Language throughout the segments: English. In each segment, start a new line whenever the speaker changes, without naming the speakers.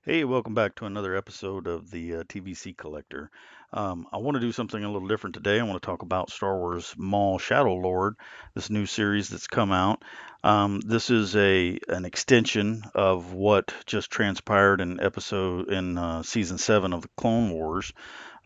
Hey, welcome back to another episode of the TVC Collector. I want to do something a little different today. I want to talk about Star Wars Maul Shadow Lord, this new series that's come out. This is an extension of what just transpired in season 7 of the Clone Wars.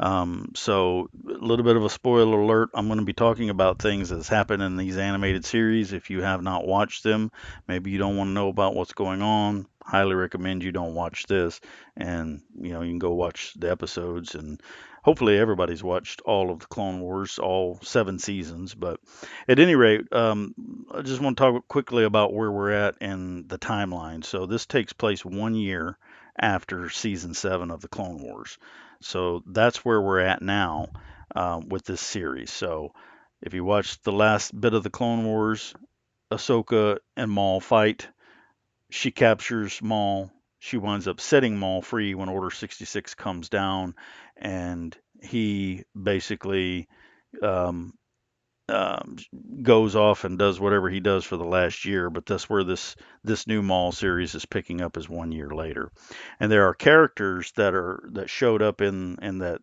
So a little bit of a spoiler alert. I'm going to be talking about things that's happened in these animated series. If you have not watched them, maybe you don't want to know about what's going on. Highly recommend you don't watch this, and you can go watch the episodes. And hopefully everybody's watched all of the Clone Wars, all 7 seasons. But at any rate, I just want to talk quickly about where we're at in the timeline. So this takes place 1 year after season 7 of the Clone Wars. So that's where we're at now with this series. So if you watch the last bit of the Clone Wars, Ahsoka and Maul fight. She captures Maul. She winds up setting Maul free when Order 66 comes down, and he basically um, um, goes off and does whatever he does for the last year. But that's where this new Maul series is picking up is 1 year later, and there are characters that showed up in that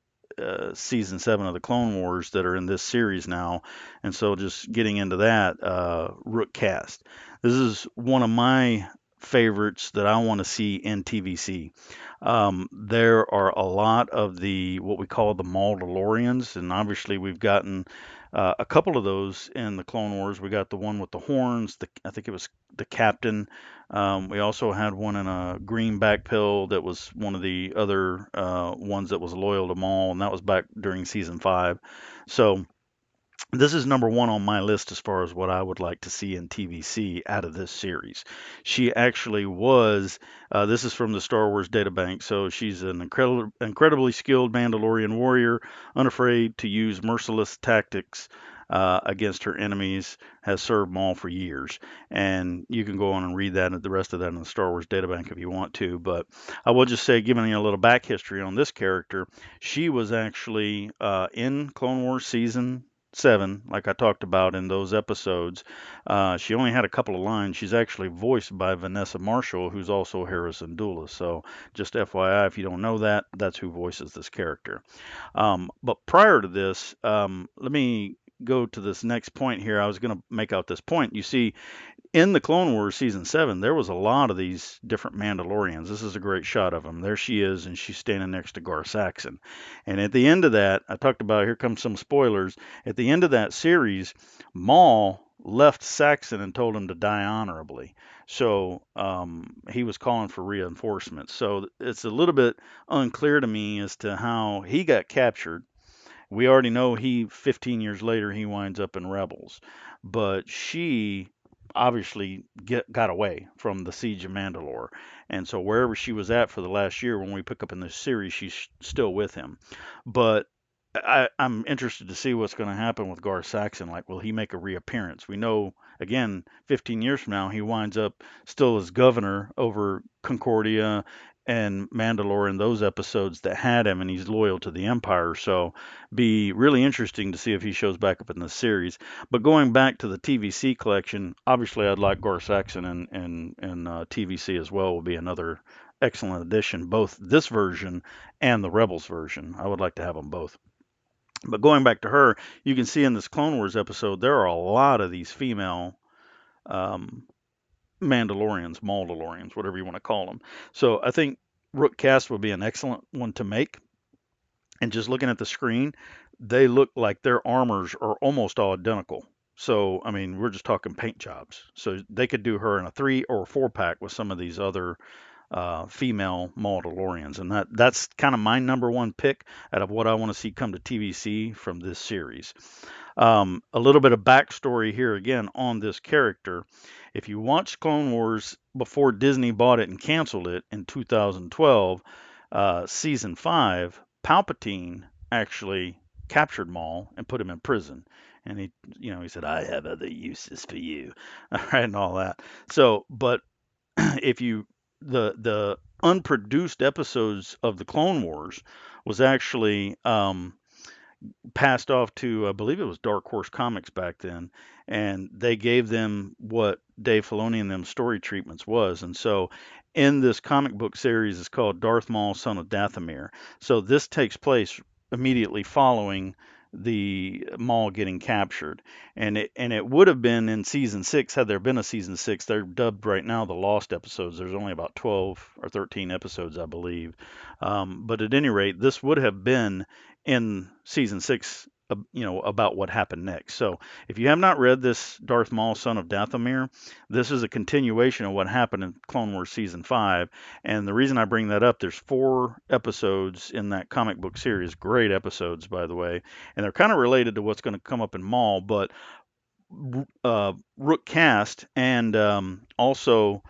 season 7 of the Clone Wars that are in this series now, and so just getting into that Rook cast. This is one of my favorites that I want to see in TVC. There are a lot of the what we call the Mandalorians, and obviously we've gotten a couple of those in the Clone Wars. We got the one with the horns. I think it was the captain. We also had one in a green back pill that was one of the other ones that was loyal to Maul, and that was back during season 5. So this is number one on my list as far as what I would like to see in TVC out of this series. She actually was, this is from the Star Wars databank, so she's an incredibly skilled Mandalorian warrior, unafraid to use merciless tactics against her enemies, has served Maul for years. And you can go on and read that and the rest of that in the Star Wars databank if you want to. But I will just say, giving you a little back history on this character, she was actually in Clone Wars season 7, like I talked about in those episodes. She only had a couple of lines. She's actually voiced by Vanessa Marshall, who's also Harrison Dula. So, just FYI, if you don't know that, that's who voices this character. But prior to this, let me go to this next point here. I was going to make out this point. You see, in the Clone Wars season 7, there was a lot of these different Mandalorians. This is a great shot of them. There she is, and she's standing next to Gar Saxon. And at the end of that, I talked about, here comes some spoilers. At the end of that series, Maul left Saxon and told him to die honorably. So he was calling for reinforcements. So it's a little bit unclear to me as to how he got captured. We already know 15 years later, he winds up in Rebels. But she obviously got away from the siege of Mandalore. And so wherever she was at for the last year, when we pick up in this series, she's still with him. But I'm interested to see what's going to happen with Gar Saxon. Like, will he make a reappearance? We know, again, 15 years from now, he winds up still as governor over Concordia and Mandalore in those episodes that had him, and he's loyal to the Empire. So, be really interesting to see if he shows back up in the series. But going back to the TVC collection, obviously, I'd like Gar Saxon and TVC as well. Will be another excellent addition, both this version and the Rebels version. I would like to have them both. But going back to her, you can see in this Clone Wars episode, there are a lot of these female um, Mandalorians, Maldalorians, whatever you want to call them. So I think Rook Cast would be an excellent one to make. And just looking at the screen, they look like their armors are almost all identical. So, I mean, we're just talking paint jobs. So they could do her in a 3 or 4 pack with some of these other female Mandalorians, and that's kind of my number one pick out of what I want to see come to TVC from this series. A little bit of backstory here again on this character. If you watched Clone Wars before Disney bought it and canceled it in 2012, season 5, Palpatine actually captured Maul and put him in prison. And he said, "I have other uses for you," all right, and all that. So, but if you the unproduced episodes of the Clone Wars was actually passed off to, I believe it was Dark Horse Comics back then, and they gave them what Dave Filoni and them story treatments was. And so in this comic book series is called Darth Maul, Son of Dathomir. So this takes place immediately following the Maul getting captured, and it would have been in season six had there been a season six. They're dubbed right now the Lost episodes. There's only about 12 or 13 episodes, I believe. But at any rate, this would have been in season six. About what happened next. So if you have not read this Darth Maul, Son of Dathomir, this is a continuation of what happened in Clone Wars season five. And the reason I bring that up, there's 4 episodes in that comic book series, great episodes, by the way, and they're kind of related to what's going to come up in Maul, but Rook Cast and also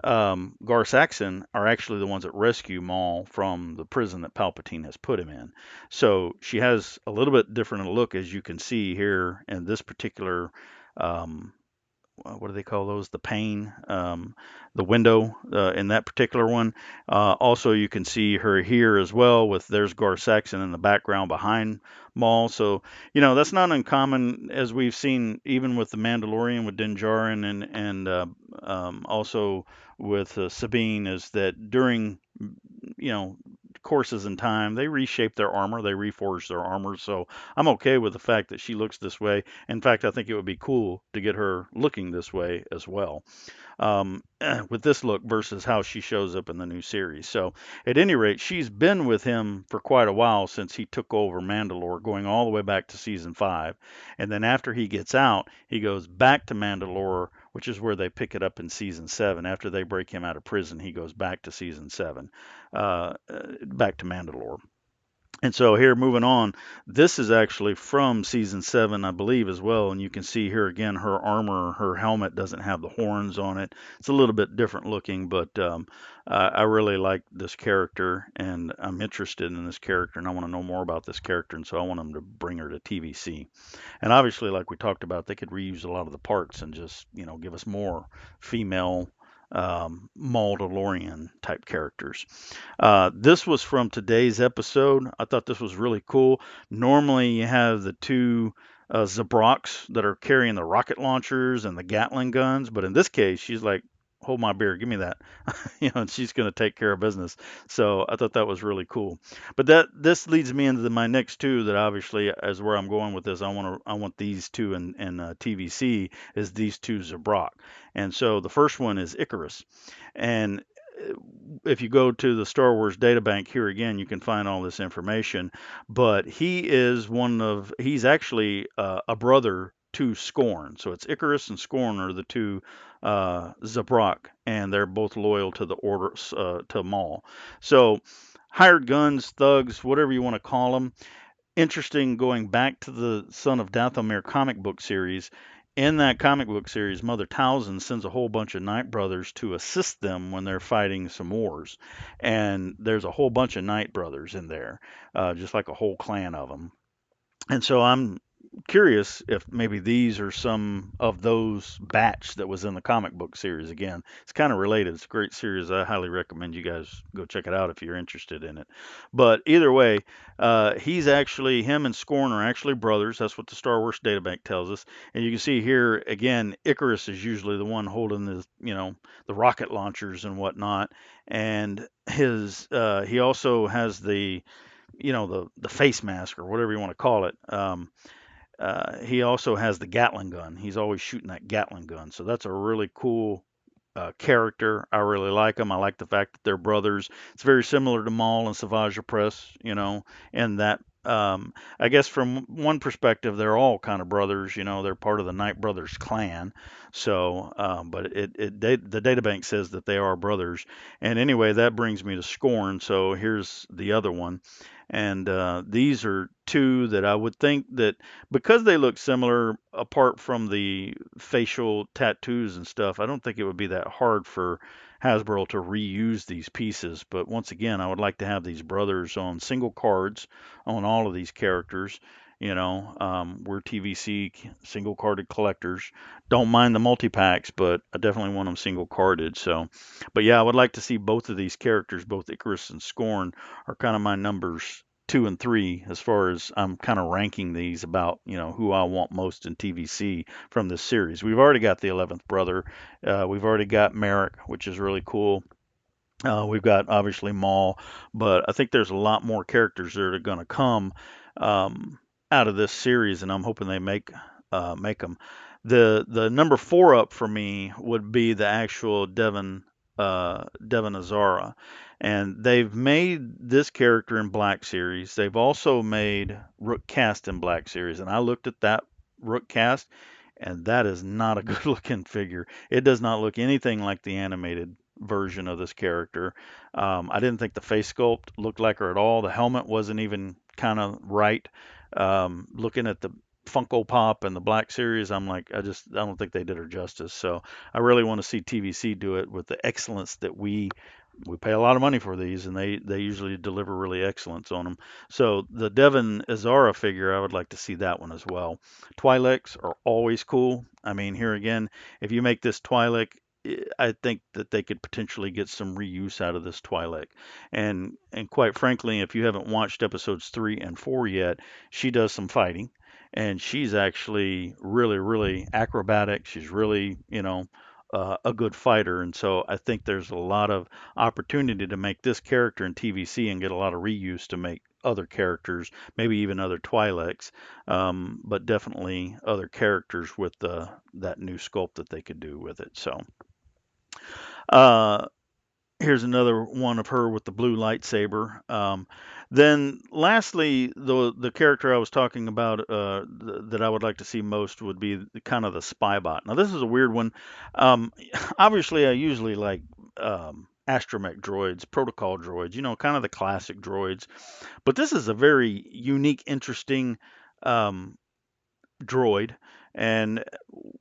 Gar Saxon are actually the ones that rescue Maul from the prison that Palpatine has put him in. So she has a little bit different look, as you can see here in this particular um, what do they call those? The pane, the window in that particular one. Also, you can see her here as well with there's Gar Saxon in the background behind Maul. So, that's not uncommon as we've seen even with the Mandalorian with Din Djarin and also with Sabine is that during, you know, courses in time, they reshape their armor, they reforge their armor. So I'm okay with the fact that she looks this way. In fact, I think it would be cool to get her looking this way as well, with this look versus how she shows up in the new series. So, at any rate, she's been with him for quite a while since he took over Mandalore, going all the way back to season five. And then after he gets out, he goes back to Mandalore, which is where they pick it up in season seven. After they break him out of prison, he goes back to season seven, back to Mandalore. And so here, moving on, this is actually from season seven, I believe, as well. And you can see here again, her armor, her helmet doesn't have the horns on it. It's a little bit different looking, but I really like this character, and I'm interested in this character, and I want to know more about this character, and so I want them to bring her to TVC. And obviously, like we talked about, they could reuse a lot of the parts and just, give us more female Mandalorian type characters. This was from today's episode. I thought this was really cool. Normally, you have the two Zabroks that are carrying the rocket launchers and the Gatling guns, but in this case, she's like, "Hold my beer, give me that," and she's going to take care of business. So I thought that was really cool. But this leads me into my next two that obviously is where I'm going with this. I want these two in TVC is these two Zabrok, and so the first one is Icarus, and if you go to the Star Wars databank here again, you can find all this information. But he's actually a brother to Scorn. So it's Icarus and Scorn are the two Zabrak, and they're both loyal to the order to Maul. So hired guns, thugs, whatever you want to call them, interesting going back to the Son of Dathomir comic book series. In that comic book series, Mother Talzin sends a whole bunch of Night Brothers to assist them when they're fighting some wars. And there's a whole bunch of Night Brothers in there, just like a whole clan of them. And so I'm curious if maybe these are some of those batch that was in the comic book series. Again, it's kind of related. It's a great series. I highly recommend you guys go check it out if you're interested in it. But either way, him and Scorn are actually brothers. That's what the Star Wars databank tells us. And you can see here again, Icarus is usually the one holding the rocket launchers and whatnot. And he also has the face mask or whatever you want to call it. He also has the Gatling gun. He's always shooting that Gatling gun. So that's a really cool character. I really like him. I like the fact that they're brothers. It's very similar to Maul and Savage Press, and that. I guess from one perspective, they're all kind of brothers. They're part of the Night Brothers clan. So, but the databank says that they are brothers. And anyway, that brings me to Scorn. So here's the other one. And these are two that I would think that because they look similar, apart from the facial tattoos and stuff, I don't think it would be that hard for Hasbro to reuse these pieces. But once again, I would like to have these brothers on single cards on all of these characters. We're TVC single carded collectors. Don't mind the multi packs, but I definitely want them single carded. So, but yeah, I would like to see both of these characters, both Icarus and Scorn, are kind of my numbers two and three as far as I'm kind of ranking these about who I want most in TVC from this series. We've already got the 11th brother. We've already got Merrick, which is really cool. We've got obviously Maul, but I think there's a lot more characters that are going to come um, out of this series, and I'm hoping they make them. The number four up for me would be the actual Devon Azara, and they've made this character in Black Series. They've also made Rook Cast in Black Series, and I looked at that Rook Cast, and that is not a good looking figure. It does not look anything like the animated version of this character. I didn't think the face sculpt looked like her at all. The helmet wasn't even kind of right. Looking at the Funko Pop and the Black Series, I'm like, I don't think they did her justice. So I really want to see TVC do it with the excellence that we pay a lot of money for these, and they usually deliver really excellence on them. So the Devon Azara figure, I would like to see that one as well. Twi'leks are always cool. I mean, here again, if you make this Twi'lek, I think that they could potentially get some reuse out of this Twi'lek. And quite frankly, if you haven't watched episodes 3 and 4 yet, she does some fighting, and she's actually really acrobatic. She's really, a good fighter, and so I think there's a lot of opportunity to make this character in TVC and get a lot of reuse to make other characters, maybe even other Twi'leks, but definitely other characters with that new sculpt that they could do with it. So uh, here's another one of her with the blue lightsaber. Then lastly, the character I was talking about that I would like to see most would be kind of the spy bot. Now this is a weird one. Obviously, I usually like astromech droids, protocol droids, kind of the classic droids. But this is a very unique, interesting um, droid. And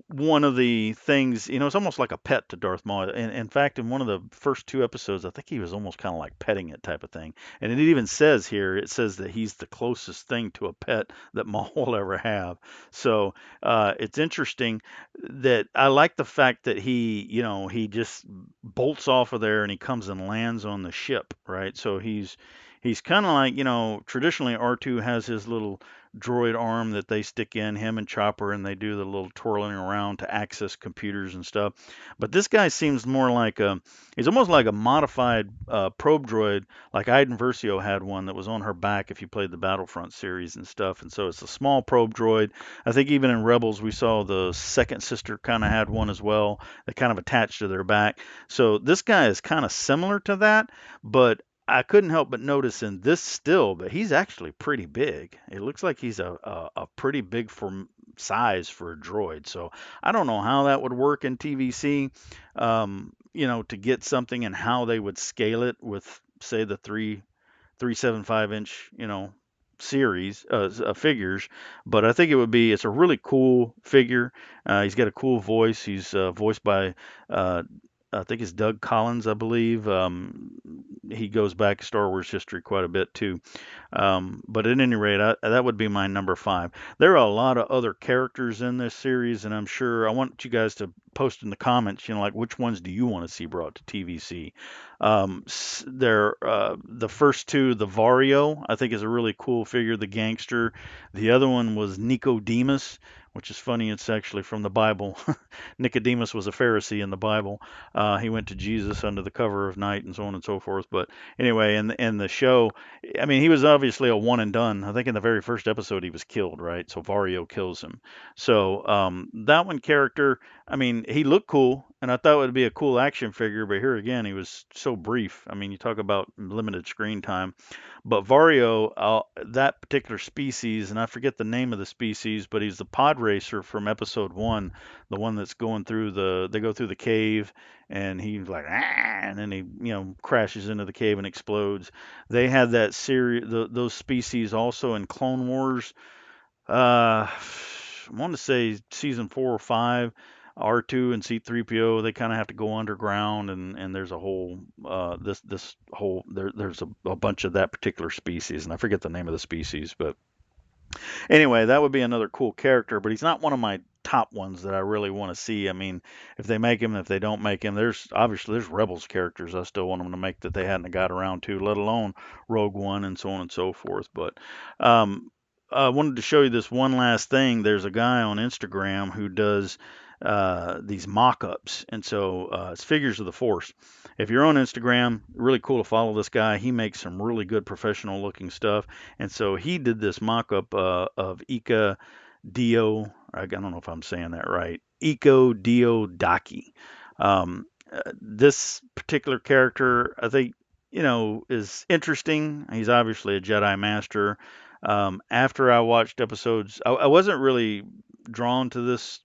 one of the things, it's almost like a pet to Darth Maul. In fact, in one of the first two episodes, I think he was almost kind of like petting it type of thing. And it even says here, it says that he's the closest thing to a pet that Maul will ever have. So it's interesting that I like the fact that he just bolts off of there and he comes and lands on the ship, right? So he's kind of like, traditionally R2 has his little droid arm that they stick in him and Chopper, and they do the little twirling around to access computers and stuff. But this guy seems more like he's almost like a modified probe droid, like Iden Versio had one that was on her back if you played the Battlefront series and stuff. And so it's a small probe droid. I think even in Rebels we saw the second sister kind of had one as well that kind of attached to their back. So this guy is kind of similar to that, but I couldn't help but notice in this still, but he's actually pretty big. It looks like he's a pretty big for size for a droid. So I don't know how that would work in TVC, to get something and how they would scale it with, say, the 375 inch, series figures. But I think it's a really cool figure. He's got a cool voice. He's voiced by I think it's Doug Collins, I believe. He goes back Star Wars history quite a bit too. But at any rate, that would be my number five. There are a lot of other characters in this series, and I'm sure I want you guys to post in the comments, like which ones do you want to see brought to TVC? The first two, the Vario, I think is a really cool figure, the gangster. The other one was Nicodemus, which is funny. It's actually from the Bible. Nicodemus was a Pharisee in the Bible. He went to Jesus under the cover of night and so on and so forth. But anyway, in the show, I mean, he was obviously a one and done. I think in the very first episode he was killed, right? So Vario kills him. So that one character, I mean, he looked cool, and I thought it would be a cool action figure. But here again, he was so brief. I mean, you talk about limited screen time. But Vario, that particular species, and I forget the name of the species, but he's the pod racer from episode one, the one that's they go through the cave, and he's like, ah, and then he, crashes into the cave and explodes. They had that series, those species also in Clone Wars. I want to say season 4 or 5. R2 and C3PO, they kind of have to go underground, and there's a whole this whole there's a bunch of that particular species, and I forget the name of the species, but anyway, that would be another cool character, but he's not one of my top ones that I really want to see. I mean, if they make him, if they don't make him, there's Rebels characters I still want them to make that they hadn't got around to, let alone Rogue One and so on and so forth. But um, I wanted to show you this one last thing. There's a guy on Instagram who does these mock-ups, and so it's figures of the Force. If you're on Instagram, really cool to follow this guy. He makes some really good professional-looking stuff, and so he did this mock-up of Ika Dio. I don't know if I'm saying that right. Iko Dio Daki. This particular character, I think, is interesting. He's obviously a Jedi Master. After I watched episodes, I wasn't really drawn to this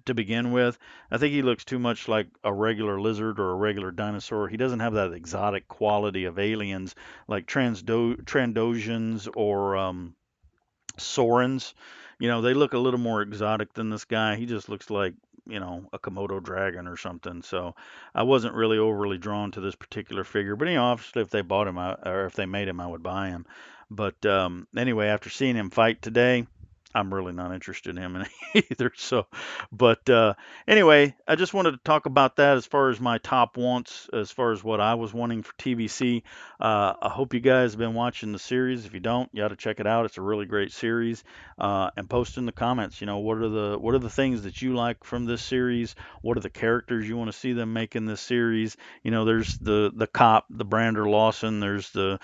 to begin with. I think he looks too much like a regular lizard or a regular dinosaur. He doesn't have that exotic quality of aliens like Trandosians or Sorens. They look a little more exotic than this guy. He just looks like, a Komodo dragon or something. So I wasn't really overly drawn to this particular figure. But, obviously, if they bought him or if they made him, I would buy him. But anyway, after seeing him fight today, I'm really not interested in him either. So, but anyway, I just wanted to talk about that as far as my top wants, as far as what I was wanting for TVC. I hope you guys have been watching the series. If you don't, you got to check it out. It's a really great series. And post in the comments, what are the things that you like from this series? What are the characters you want to see them make in this series? There's the cop, the Brander Lawson. There's the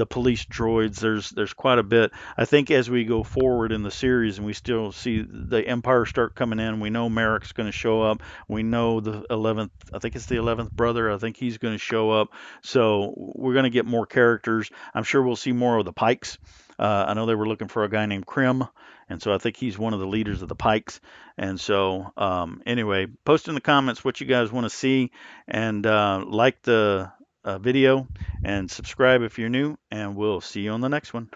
police droids. There's quite a bit. I think as we go forward in the series and we still see the Empire start coming in, we know Merrick's going to show up. We know the 11th, I think it's the 11th brother. I think he's going to show up. So we're going to get more characters. I'm sure we'll see more of the Pikes. I know they were looking for a guy named Krim, and so I think he's one of the leaders of the Pikes. And so, anyway, post in the comments what you guys want to see, and like the video, and subscribe if you're new, and we'll see you on the next one.